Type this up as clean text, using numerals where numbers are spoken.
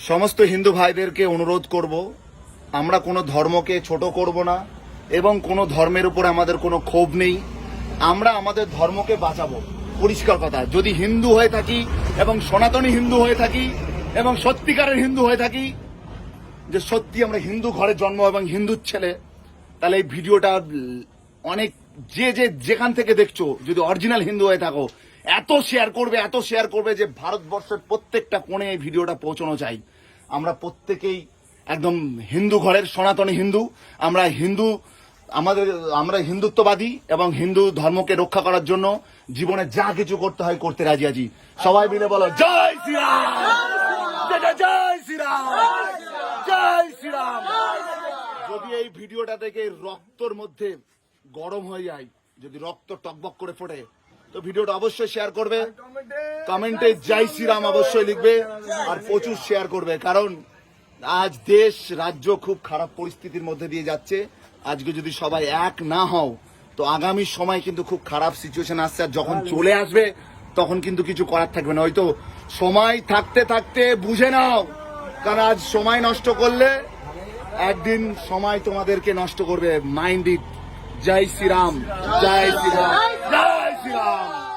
সমস্ত হিন্দু ভাইদেরকে অনুরোধ করব, আমরা কোনো ধর্মকে ছোট করব না এবং কোনো ধর্মের উপর আমাদের কোনো ক্ষোভ নেই। আমরা আমাদের ধর্মকে বাঁচাবো। পরিষ্কার কথা, যদি হিন্দু হয়ে থাকি এবং সনাতনী হিন্দু হয়ে থাকি এবং সত্যিকারের হিন্দু হয়ে থাকি, যে সত্যি আমরা হিন্দু ঘরে জন্ম এবং হিন্দুর ছেলে, তাহলে এই ভিডিওটা অনেক যেখান থেকে দেখছো, যদি অরিজিনাল হিন্দু হয়ে থাকো, এত শেয়ার করবে যে ভারতবর্ষের প্রত্যেকটা কোণে এই ভিডিওটা পৌঁছানো চাই। আমরা প্রত্যেকেই একদম হিন্দু ঘরের সনাতনী হিন্দু, আমরা হিন্দুত্ববাদী এবং হিন্দু ধর্মকে রক্ষা করার জন্য জীবনে যা কিছু করতে হয় করতে রাজি আছি। সবাই মিলে বলো জয় শ্রীরাম, জয় শ্রীরাম, জয় শ্রীরাম। যদি এই ভিডিওটা থেকে রক্তর মধ্যে গরম হয়ে যায়, যদি রক্ত টকবক করে ফোটে, তো ভিডিওটা অবশ্যই শেয়ার করবে, কমেন্টে জয় শ্রীরাম অবশ্যই লিখবে আর প্রচুর শেয়ার করবে। কারণ আজ দেশ রাজ্য খুব খারাপ পরিস্থিতির মধ্যে দিয়ে যাচ্ছে। আজকে যদি সবাই এক না হও, তো আগামী সময় কিন্তু খুব খারাপ সিচুয়েশন আসছে। আর যখন চলে আসবে তখন কিন্তু কিছু করার থাকবে না। হয়তো সময় থাকতে থাকতে বুঝে নাও, কারণ আজ সময় নষ্ট করলে একদিন সময় তোমাদেরকে নষ্ট করবে। Mind it. জয় শ্রীরাম, জয় শ্রীরাম, জয় শ্রীরাম।